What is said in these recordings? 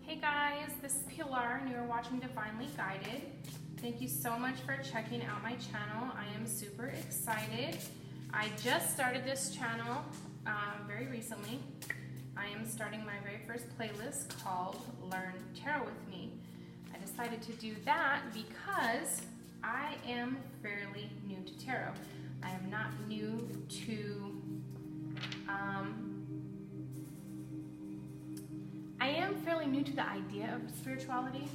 Hey guys, this is Pilar and you're watching Divinely Guided. Thank you so much for checking out my channel. I am super excited. I just started this channel very recently. I am starting my very first playlist called Learn Tarot with Me. I decided to do that because I am fairly new to tarot. I am not new to I am fairly new to the idea of spirituality.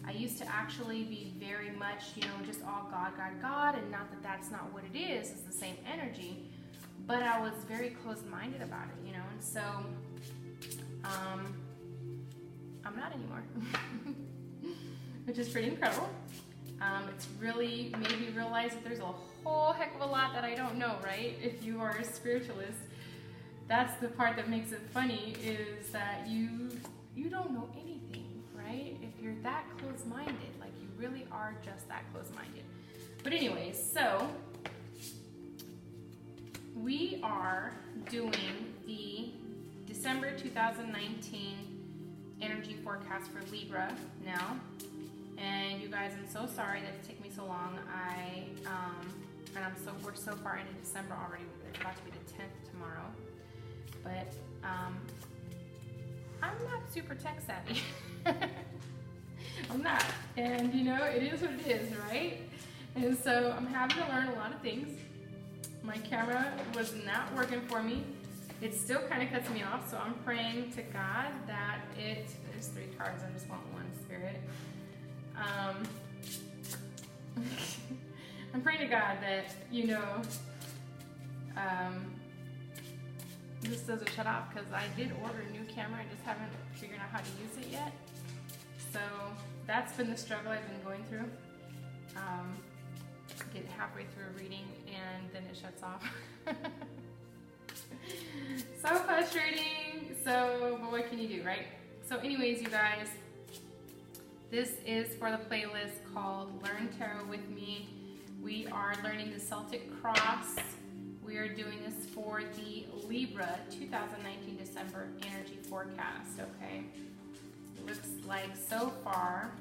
I used to actually be very much, just all God, God, God, and not that that's not what it is, it's the same energy, but I was very closed-minded about it, and so I'm not anymore, which is pretty incredible. It's really made me realize that there's a whole heck of a lot that I don't know, right? If you are a spiritualist, that's the part that makes it funny, is that you don't know anything, right? If you're that close-minded, like you really are just that close-minded. But anyways, so we are doing the December 2019 energy forecast for Libra now. And you guys, I'm so sorry that it took me so long. We're so far into December already. It's about to be the 10th tomorrow. But I'm not super tech savvy. I'm not. And it is what it is, right? And so I'm having to learn a lot of things. My camera was not working for me. It still kind of cuts me off, so I'm praying to God that there's 3 cards, I just want one, Spirit. I'm praying to God that, this doesn't shut off, because I did order a new camera, I just haven't figured out how to use it yet. So that's been the struggle I've been going through. Get halfway through a reading and then it shuts off. So frustrating. So, but what can you do, right? So anyways, you guys, this is for the playlist called Learn Tarot with Me. We are learning the Celtic Cross. We are doing this for the Libra 2019 December energy forecast, okay? It looks like so far,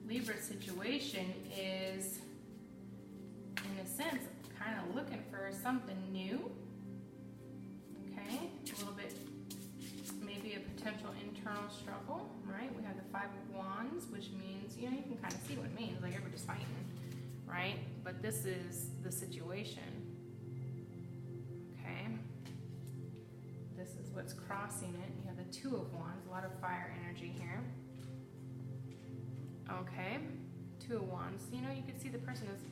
Libra's situation is, in a sense, kind of looking for something new, okay? A little bit, maybe a potential internal struggle, right? We have the 5 of Wands, which means, you can kind of see what it means, like everybody's fighting, right? But this is the situation, okay? This is what's crossing it. You have the 2 of Wands, a lot of fire energy here. Okay, 2 of Wands. You can see the person is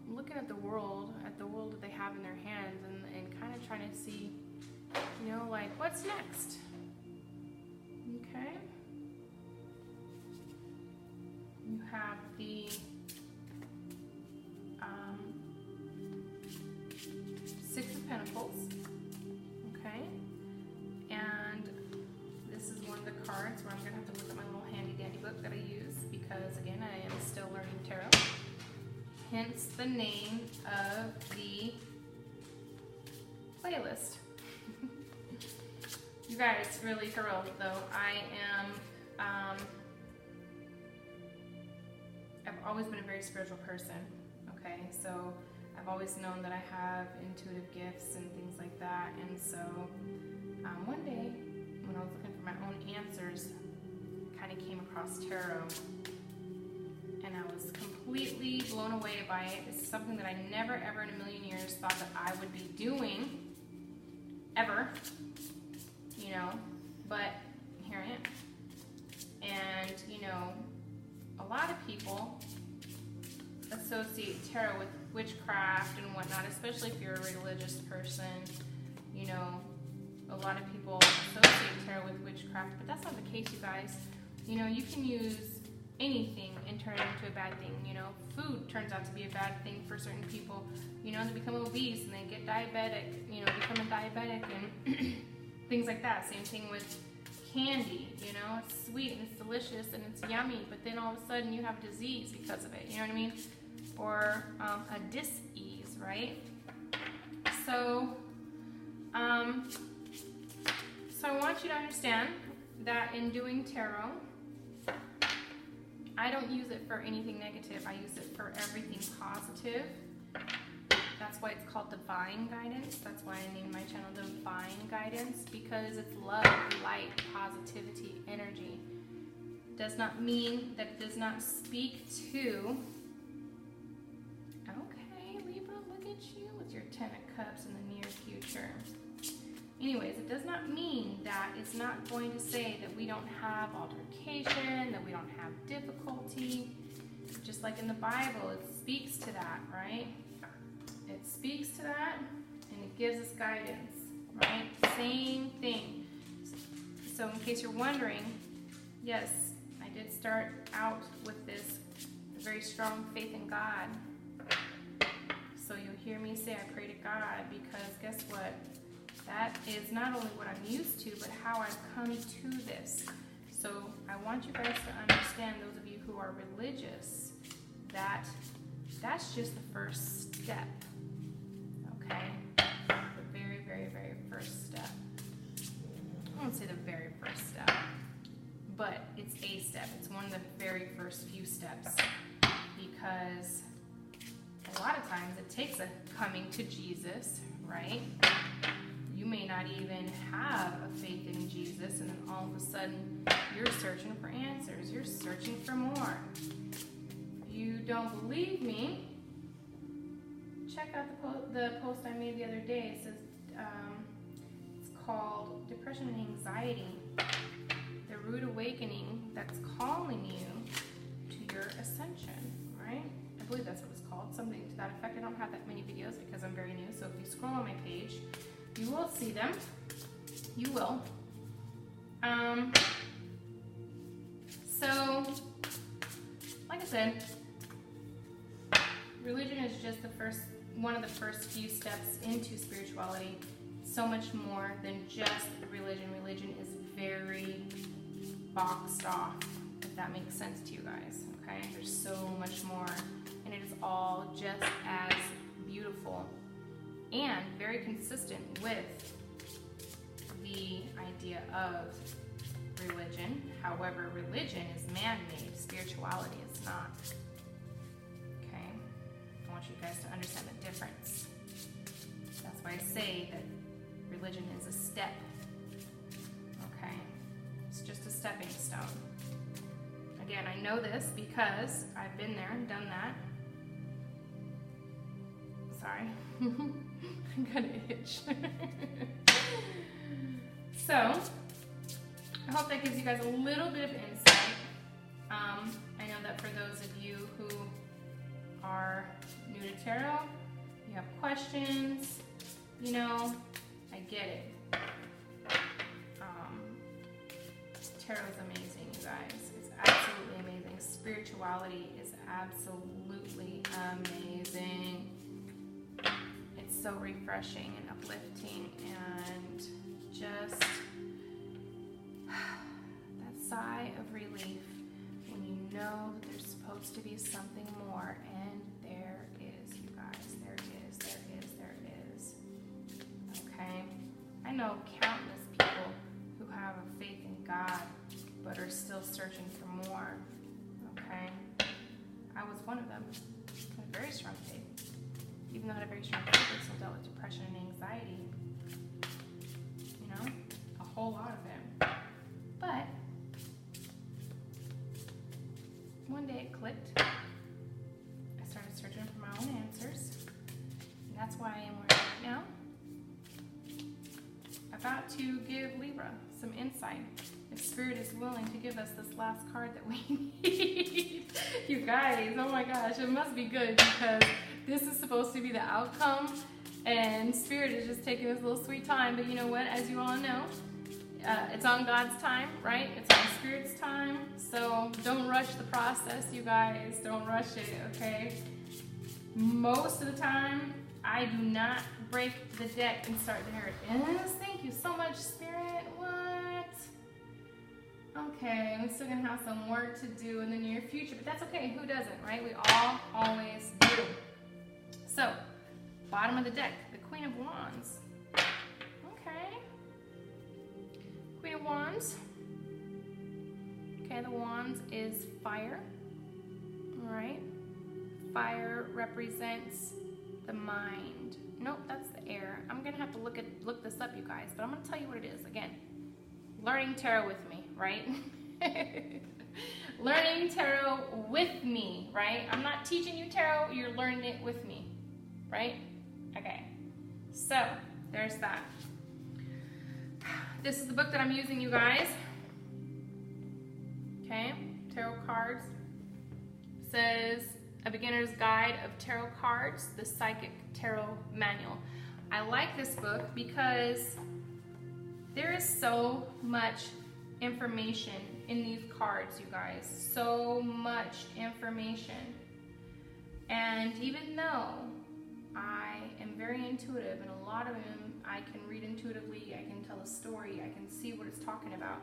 looking at the world that they have in their hands, and kind of trying to see, like, what's next? Okay. You have the 6 of Pentacles. Okay. And this is one of the cards where I'm going to have to look at my little handy dandy book that I use, because again, I am still learning tarot. Hence the name of the playlist. You guys, really for real though, I am, I've always been a very spiritual person, okay? So I've always known that I have intuitive gifts and things like that, and so one day when I was looking for my own answers, I kind of came across tarot, and I was completely blown away by it. It's something that I never ever in a million years thought that I would be doing, ever, but here I am. And, a lot of people associate tarot with witchcraft and whatnot, especially if you're a religious person. A lot of people associate tarot with witchcraft, but that's not the case, you guys. You can use anything and turn it into a bad thing. Food turns out to be a bad thing for certain people. They become obese and they get diabetic, become a diabetic and things like that. Same thing with candy, it's sweet and it's delicious and it's yummy, but then all of a sudden you have disease because of it, you know what I mean? Or a dis-ease, right? So I want you to understand that in doing tarot, I don't use it for anything negative. I use it for everything positive. That's why it's called Divine Guidance. That's why I named my channel Divine Guidance, because it's love, light, positivity, energy. Does not mean that it does not speak to... Okay, Libra, look at you with your Ten of Cups in the near future. Anyways, it does not mean that it's not going to say that we don't have altercation, that we don't have difficulty. Just like in the Bible, it speaks to that, right? It speaks to that, and it gives us guidance, right? Same thing. So in case you're wondering, yes, I did start out with this very strong faith in God. So you'll hear me say I pray to God, because guess what? That is not only what I'm used to, but how I've come to this. So I want you guys to understand, those of you who are religious, that that's just the first step. Okay? The very, very, very first step. I won't say the very first step, but it's a step. It's one of the very first few steps, because a lot of times it takes a coming to Jesus, right? You may not even have a faith in Jesus, and then all of a sudden you're searching for answers. You're searching for more. If you don't believe me, check out the post I made the other day. It says it's called Depression and Anxiety, the Root Awakening that's calling you to your ascension, right? I believe that's what it's called, something to that effect. I don't have that many videos because I'm very new, so if you scroll on my page, you will see them. You will. So, like I said, religion is just one of the first few steps into spirituality. So much more than just religion. Religion is very boxed off, if that makes sense to you guys, okay? There's so much more, and it is all just as beautiful and very consistent with the idea of religion. However, religion is man-made, spirituality is not. Okay? I want you guys to understand the difference. That's why I say that religion is a step. Okay? It's just a stepping stone. Again, I know this because I've been there and done that. Sorry. I'm gonna itch. So, I hope that gives you guys a little bit of insight. I know that for those of you who are new to tarot, you have questions, you know, I get it. Tarot is amazing, you guys. It's absolutely amazing. Spirituality is absolutely amazing. So refreshing and uplifting, and just that sigh of relief when you know that there's supposed to be something more, and there is, you guys. There is, there is, there is. Okay? I know countless people who have a faith in God but are still searching for more. Okay? I was one of them. I had a very strong faith. Even though I had a very strong faith, I still dealt with depression and anxiety. You know, a whole lot of it. But one day it clicked. I started searching for my own answers. And that's why I am where I am right now. About to give Libra some insight. If Spirit is willing to give us this last card that we need. You guys, oh my gosh, it must be good, because this is supposed to be the outcome, and Spirit is just taking this little sweet time. But you know what? As you all know, it's on God's time, right? It's on Spirit's time. So don't rush the process, you guys. Don't rush it, okay? Most of the time, I do not break the deck and start to hear it. Yes, thank you so much, Spirit. What? Okay, I'm still gonna have some work to do in the near future, but that's okay. Who doesn't, right? We all always do. So, bottom of the deck, the Queen of Wands. Okay. Queen of Wands. Okay, the wands is fire. All right. Fire represents the mind. Nope, that's the air. I'm gonna have to look this up, you guys, but I'm gonna tell you what it is. Again, learning tarot with me, right? Learning tarot with me, right? I'm not teaching you tarot, you're learning it with me, right? Okay, so there's that. This is the book that I'm using, you guys. Okay, tarot cards. Says A Beginner's Guide of Tarot Cards, the Psychic Tarot Manual. I like this book because there is so much information in these cards, you guys. So much information. And even though I am very intuitive, and a lot of them I can read intuitively, I can tell a story, I can see what it's talking about.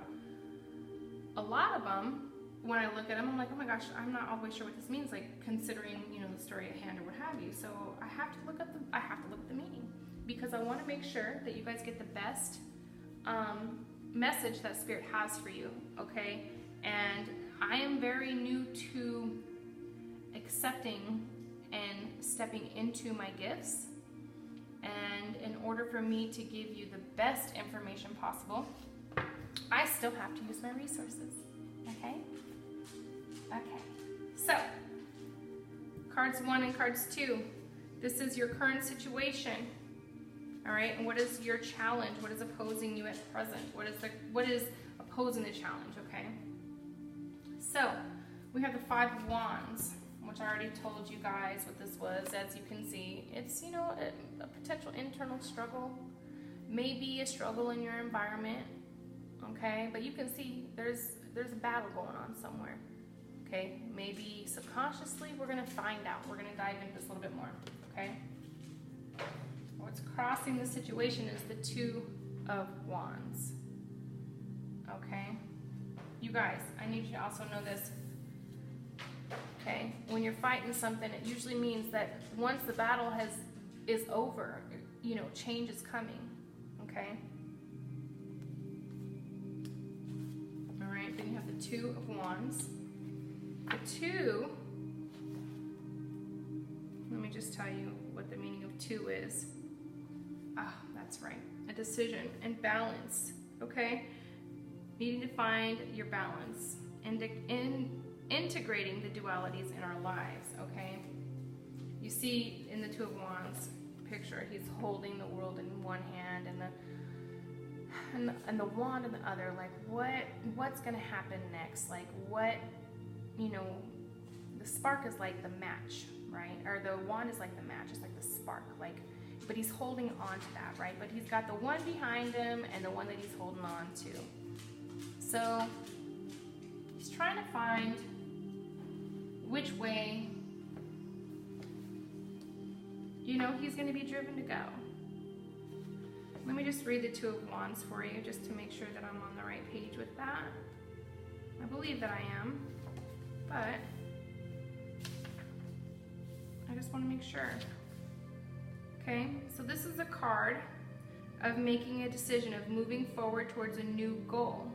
A lot of them, when I look at them, I'm like, oh my gosh, I'm not always sure what this means, like considering, you know, the story at hand or what have you. So I have to look at the meaning, because I want to make sure that you guys get the best message that Spirit has for you, okay? And I am very new to accepting and stepping into my gifts. And in order for me to give you the best information possible, I still have to use my resources, okay? Okay, so cards 1 and cards 2. This is your current situation, all right? And what is your challenge? What is opposing you at present? What is opposing the challenge, okay? So we have the 5 of Wands, which I already told you guys what this was. As you can see, it's, you know, a potential internal struggle, maybe a struggle in your environment, okay? But you can see there's a battle going on somewhere, okay? Maybe subconsciously, we're gonna find out. We're gonna dive into this a little bit more, okay? What's crossing the situation is the 2 of Wands, okay? You guys, I need you to also know this. Okay, when you're fighting something, it usually means that once the battle is over, you know, change is coming. Okay. All right. Then you have the 2 of Wands. The 2. Let me just tell you what the meaning of 2 is. Ah, that's right. A decision and balance. Okay. Needing to find your balance and integrating the dualities in our lives, okay? You see in the 2 of Wands picture, he's holding the world in one hand and the wand in the other. Like, what's gonna happen next? Like, what, you know, the spark is like the match, right? Or the wand is like the match, it's like the spark, like, but he's holding on to that, right? But he's got the one behind him and the one that he's holding on to. So he's trying to find which way, you know, he's going to be driven to go. Let me just read the 2 of Wands for you, just to make sure that I'm on the right page with that. I believe that I am, but I just want to make sure. Okay, so this is a card of making a decision, of moving forward towards a new goal.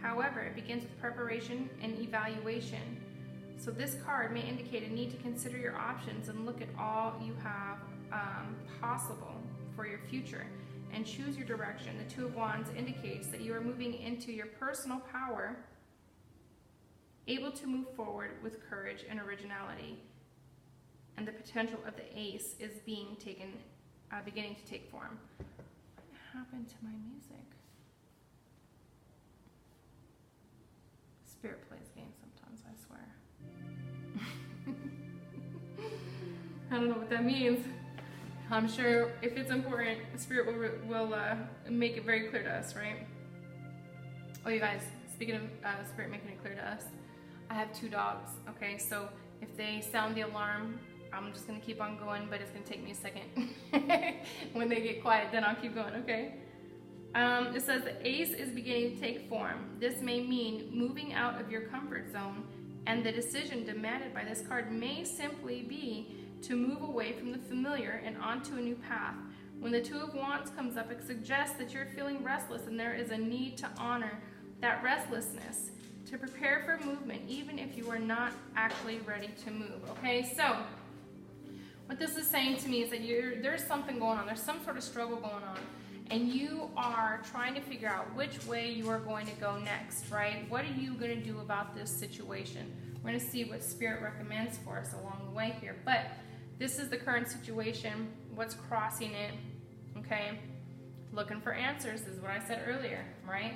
However, it begins with preparation and evaluation. So this card may indicate a need to consider your options and look at all you have possible for your future and choose your direction. The 2 of Wands indicates that you are moving into your personal power, able to move forward with courage and originality. And the potential of the Ace is beginning to take form. What happened to my music? Spirit plays games sometimes, I swear. I don't know what that means. I'm sure if it's important, Spirit will make it very clear to us, right? Oh, you guys, speaking of Spirit making it clear to us, I have 2 dogs, okay? So if they sound the alarm, I'm just going to keep on going, but it's going to take me a second. When they get quiet, then I'll keep going, okay? It says the Ace is beginning to take form. This may mean moving out of your comfort zone, and the decision demanded by this card may simply be to move away from the familiar and onto a new path. When the 2 of Wands comes up, it suggests that you're feeling restless and there is a need to honor that restlessness. to prepare for movement, even if you are not actually ready to move. Okay, so what this is saying to me is that there's something going on. There's some sort of struggle going on, and you are trying to figure out which way you are going to go next, right? What are you going to do about this situation? We're going to see what Spirit recommends for us along the way here. But this is the current situation, what's crossing it, okay? Looking for answers is what I said earlier, right?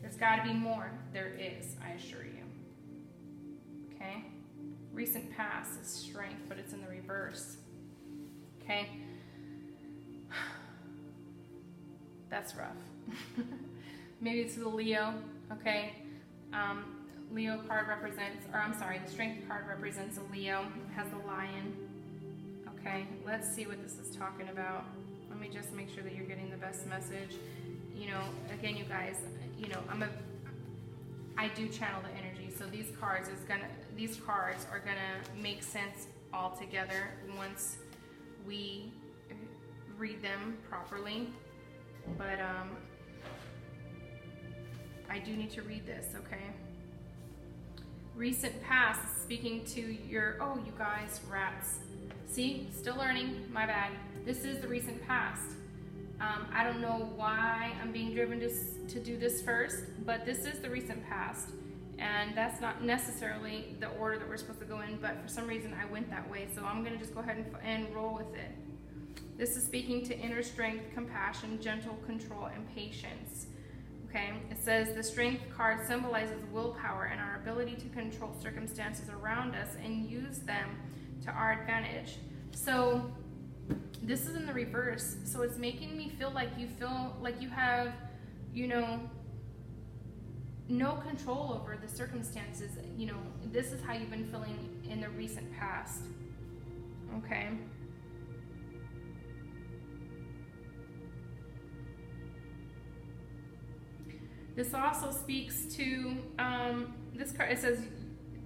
There's got to be more. There is, I assure you. Okay? Recent past is strength, but it's in the reverse. Okay? That's rough. Maybe it's the Leo, okay? Leo card represents, or I'm sorry, the strength card represents a Leo. It has the lion. Okay, let's see what this is talking about. Let me just make sure that you're getting the best message. You know, again, you guys, you know, I do channel the energy, so these cards are gonna make sense all together once we read them properly. But I do need to read this, okay? Recent past, speaking to your, oh, you guys, rats. See, still learning, my bad. This is the recent past. I don't know why I'm being driven to do this first, but this is the recent past. And that's not necessarily the order that we're supposed to go in, but for some reason I went that way. So I'm gonna just go ahead and roll with it. This is speaking to inner strength, compassion, gentle control, and patience. Okay, it says the strength card symbolizes willpower and our ability to control circumstances around us and use them to our advantage. So this is in the reverse. So it's making me feel like you have, you know, no control over the circumstances. You know, this is how you've been feeling in the recent past. Okay. This also speaks to this card. It says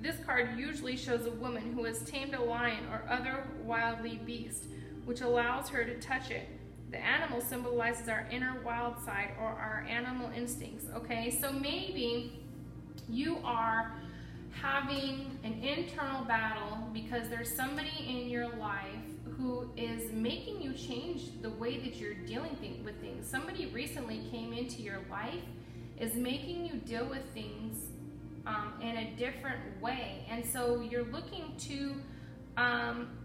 this card usually shows a woman who has tamed a lion or other wildly beast, which allows her to touch it. The animal symbolizes our inner wild side or our animal instincts. Okay, so maybe you are having an internal battle because there's somebody in your life who is making you change the way that you're dealing with things. Somebody recently came into your life, is making you deal with things in a different way. And so you're looking to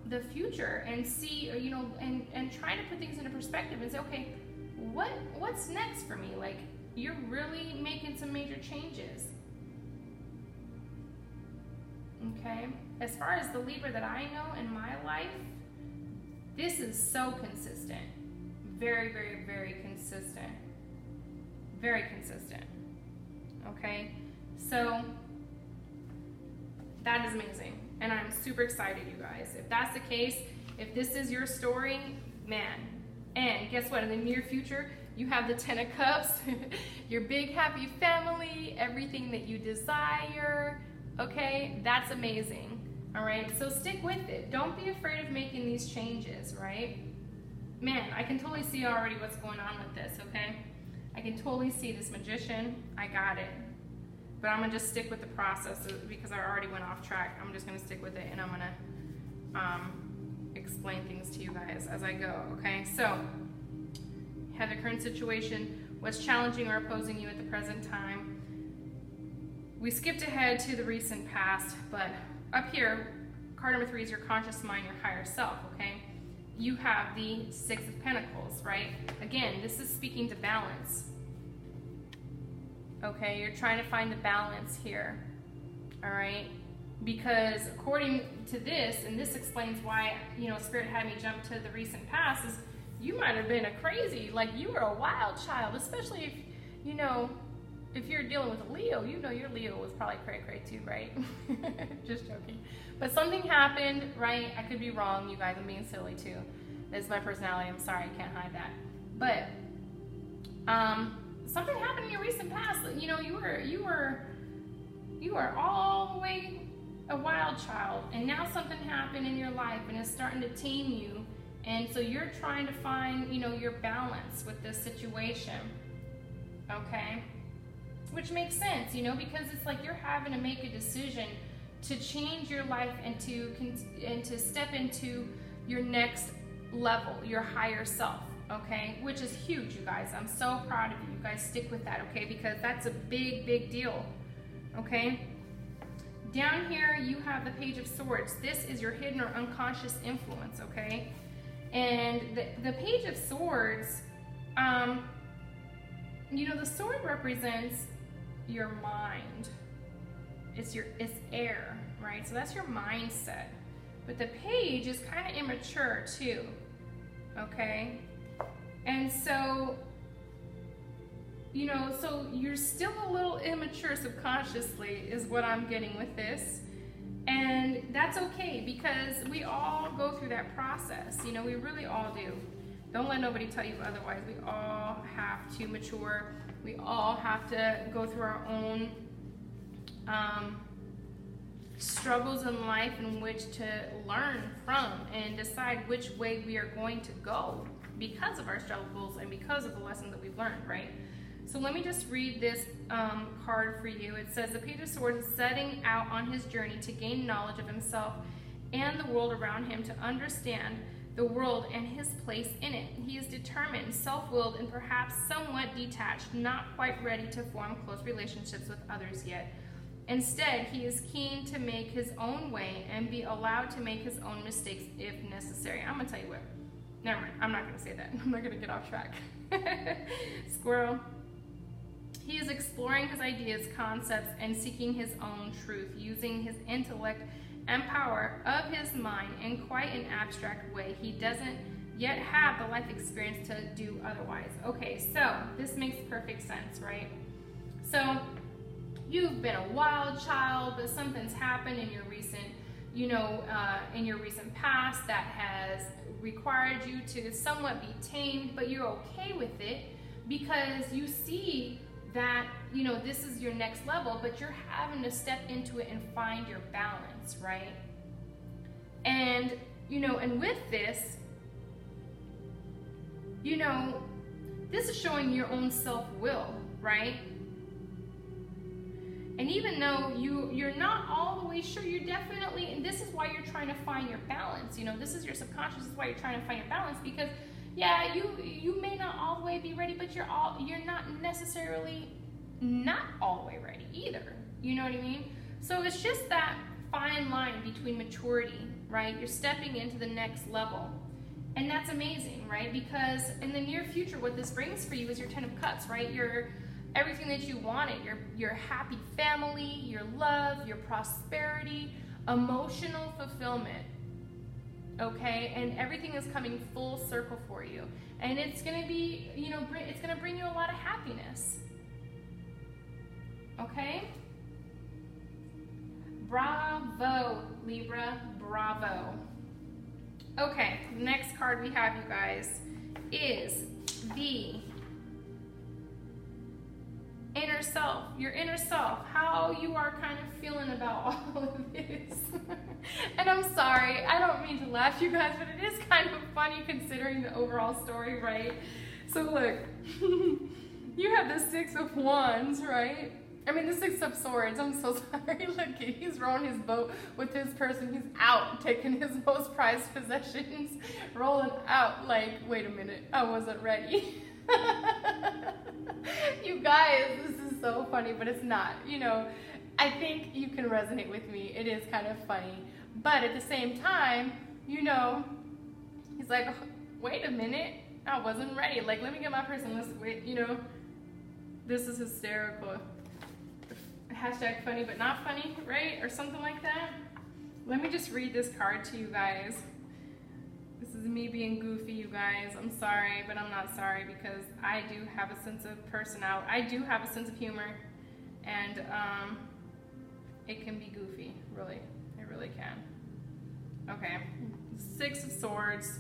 the future and see, you know, and trying to put things into perspective and say, okay, what's next for me? Like, you're really making some major changes. Okay? As far as the Libra that I know in my life, this is so consistent. Very, very, very consistent. Very consistent. Okay, so that is amazing, and I'm super excited, you guys. If that's the case, if this is your story, man, and guess what? In the near future, you have the 10 of Cups, your big happy family, everything that you desire. Okay, that's amazing. All right, so stick with it. Don't be afraid of making these changes. Right, man, I can totally see already what's going on with this. Okay. I can totally see this Magician. I got it. But I'm going to just stick with the process because I already went off track. I'm just going to stick with it, and I'm going to explain things to you guys as I go, okay? So, have the current situation, what's challenging or opposing you at the present time. We skipped ahead to the recent past, but up here, card number 3 is your conscious mind, your higher self, okay? You have the 6 of Pentacles, right? Again, this is speaking to balance. Okay, you're trying to find the balance here, all right? Because according to this, and this explains why, you know, Spirit had me jump to the recent past, is you might have been a crazy, like you were a wild child, especially if, you know, if you're dealing with a Leo, you know your Leo was probably cray-cray too, right? Just joking. But something happened, right? I could be wrong, you guys. I'm being silly too. That's my personality. I'm sorry, I can't hide that. But something happened in your recent past. You know, you were all the way a wild child, and now something happened in your life, and it's starting to tame you. And so you're trying to find, you know, your balance with this situation. Okay. which makes sense, you know, because it's like you're having to make a decision to change your life and to step into your next level, your higher self, okay? Which is huge, you guys. I'm so proud of you. You guys stick with that, okay? Because that's a big, big deal, okay? Down here, you have the Page of Swords. This is your hidden or unconscious influence, okay? And the Page of Swords, you know, the sword represents your mind. It's air, right? So that's your mindset. But the page is kind of immature too, okay? And so, you know, so you're still a little immature subconsciously is what I'm getting with this. And that's okay, because we all go through that process. You know, we really all do. Don't let nobody tell you otherwise. We all have to mature. We all have to go through our own struggles in life in which to learn from and decide which way we are going to go because of our struggles and because of the lessons that we've learned, right? So let me just read this card for you. It says, the Page of Swords is setting out on his journey to gain knowledge of himself and the world around him, to understand the world and his place in it. He is determined, self-willed, and perhaps somewhat detached, not quite ready to form close relationships with others yet. Instead, he is keen to make his own way and be allowed to make his own mistakes if necessary. I'm going to tell you what. Never mind. I'm not going to say that. I'm not going to get off track. Squirrel. He is exploring his ideas, concepts, and seeking his own truth, using his intellect and power of his mind in quite an abstract way. He doesn't yet have the life experience to do otherwise. Okay, so this makes perfect sense, right? So you've been a wild child, but something's happened in your recent, in your recent past that has required you to somewhat be tamed, but you're okay with it because you see that, you know, this is your next level, but you're having to step into it and find your balance, right? And, you know, and with this, you know, this is showing your own self-will, right? And even though you're not all the way sure, you're definitely, and this is why you're trying to find your balance, you know, this is your subconscious, this is why you're trying to find your balance, because yeah, you may not all the way be ready, but you're not necessarily not all the way ready either. You know what I mean? So it's just that fine line between maturity, right? You're stepping into the next level. And that's amazing, right? Because in the near future, what this brings for you is your 10 of Cups, right? Your everything that you wanted, your happy family, your love, your prosperity, emotional fulfillment. Okay, and everything is coming full circle for you, and it's gonna be, you know, it's gonna bring you a lot of happiness. Okay, bravo, Libra, bravo. Okay, next card we have, you guys, is the inner self, your inner self, how you are kind of feeling about all of this. And I'm sorry, I don't mean to laugh, you guys, but it is kind of funny considering the overall story, right? So look, you have the 6 of Wands, right? I mean, the 6 of Swords, I'm so sorry. Look, he's rowing his boat with his person. He's out taking his most prized possessions, rolling out like, wait a minute, I wasn't ready. You guys, this is so funny, but it's not. You know, I think you can resonate with me. It is kind of funny. But at the same time, you know, he's like, oh, wait a minute, I wasn't ready. Like, let me get my person. Let's wait, you know. This is hysterical. Hashtag funny but not funny, right? Or something like that. Let me just read this card to you guys. This is me being goofy, you guys. I'm sorry, but I'm not sorry, because I do have a sense of personality. I do have a sense of humor, and it can be goofy, really. It really can. Okay, 6 of Swords.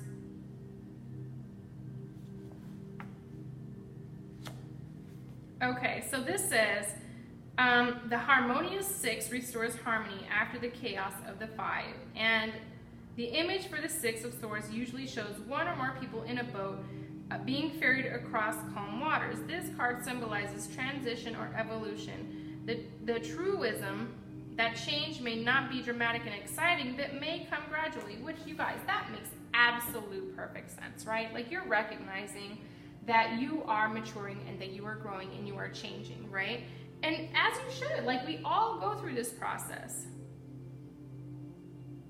Okay, so this says, the harmonious 6 restores harmony after the chaos of the 5. And the image for the 6 of Swords usually shows one or more people in a boat being ferried across calm waters. This card symbolizes transition or evolution. The truism that change may not be dramatic and exciting, but may come gradually, which, you guys, that makes absolute perfect sense, right? Like, you're recognizing that you are maturing and that you are growing and you are changing, right? And as you should, like, we all go through this process.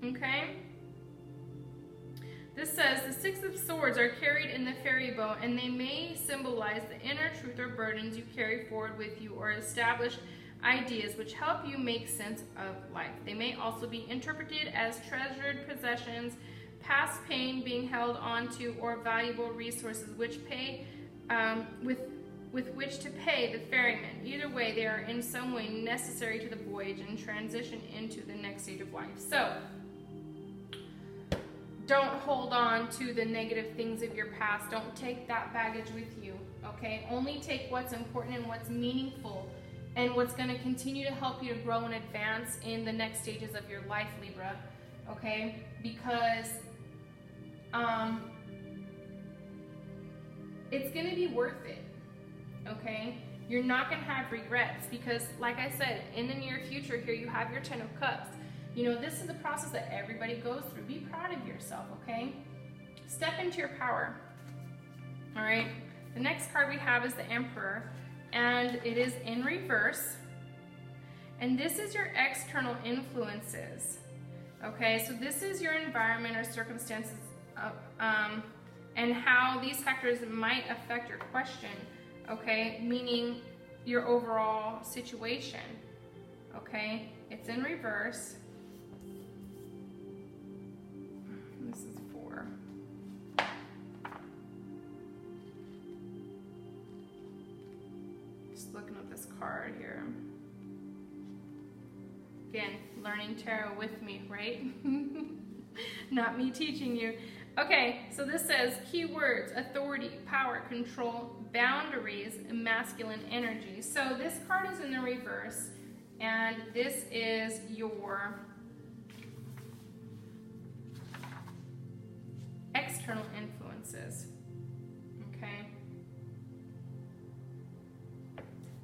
Okay? This says the Six of Swords are carried in the ferry boat, and they may symbolize the inner truth or burdens you carry forward with you, or establish ideas which help you make sense of life. They may also be interpreted as treasured possessions, past pain being held onto, or valuable resources which pay with which to pay the ferryman. Either way, they are in some way necessary to the voyage and transition into the next stage of life. So, don't hold on to the negative things of your past. Don't take that baggage with you, okay? Only take what's important and what's meaningful and what's going to continue to help you to grow and advance in the next stages of your life, Libra, okay? Because it's going to be worth it, okay? You're not going to have regrets because, like I said, in the near future here, you have your Ten of Cups. You know, this is the process that everybody goes through. Be proud of yourself, okay? Step into your power, all right? The next card we have is the Emperor, and it is in reverse. And this is your external influences, okay? So this is your environment or circumstances, and how these factors might affect your question, okay? Meaning your overall situation, okay? It's in reverse. This is 4. Just looking at this card here. Again, learning tarot with me, right? Not me teaching you. Okay, so this says keywords: authority, power, control, boundaries, and masculine energy. So this card is in the reverse, and this is your external influences, okay?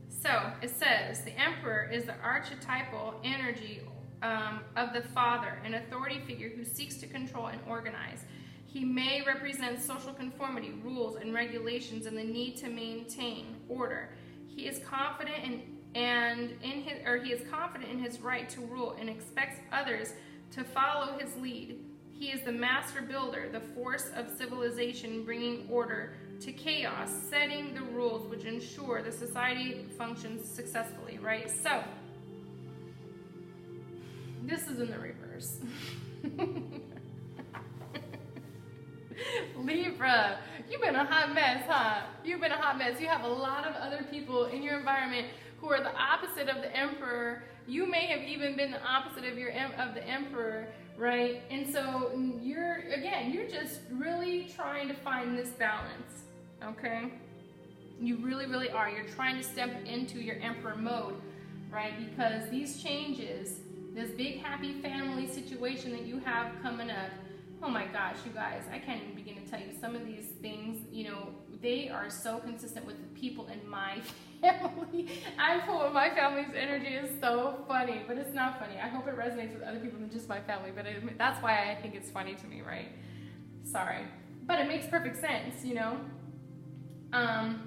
So it says the Emperor is the archetypal energy of the father, an authority figure who seeks to control and organize. He may represent social conformity, rules, and regulations, and the need to maintain order. He is confident he is confident in his right to rule and expects others to follow his lead. He is the master builder, the force of civilization, bringing order to chaos, setting the rules which ensure the society functions successfully, right? So, this is in the reverse. Libra, you've been a hot mess, huh? You've been a hot mess. You have a lot of other people in your environment who are the opposite of the Emperor. You may have even been the opposite of the Emperor, right? And so you're just really trying to find this balance, okay? You really, really are. You're trying to step into your Emperor mode, right? Because these changes, this big happy family situation that you have coming up, oh my gosh, you guys, I can't even begin to tell you some of these things, you know, they are so consistent with the people in my family. I pull my family's energy is so funny, but it's not funny. I hope it resonates with other people than just my family, but that's why I think it's funny to me, right? Sorry. But it makes perfect sense, you know? And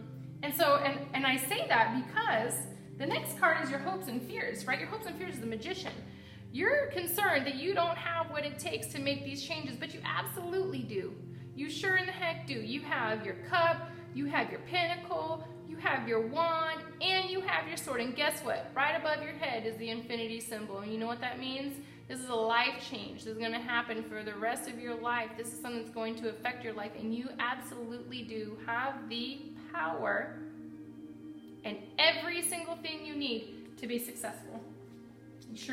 I say that because the next card is your hopes and fears, right? Your hopes and fears is the Magician. You're concerned that you don't have what it takes to make these changes, but you absolutely do. You sure in the heck do. You have your cup, you have your pentacle, you have your wand, and you have your sword. And guess what? Right above your head is the infinity symbol. And you know what that means? This is a life change. This is going to happen for the rest of your life. This is something that's going to affect your life. And you absolutely do have the power and every single thing you need to be successful. You sure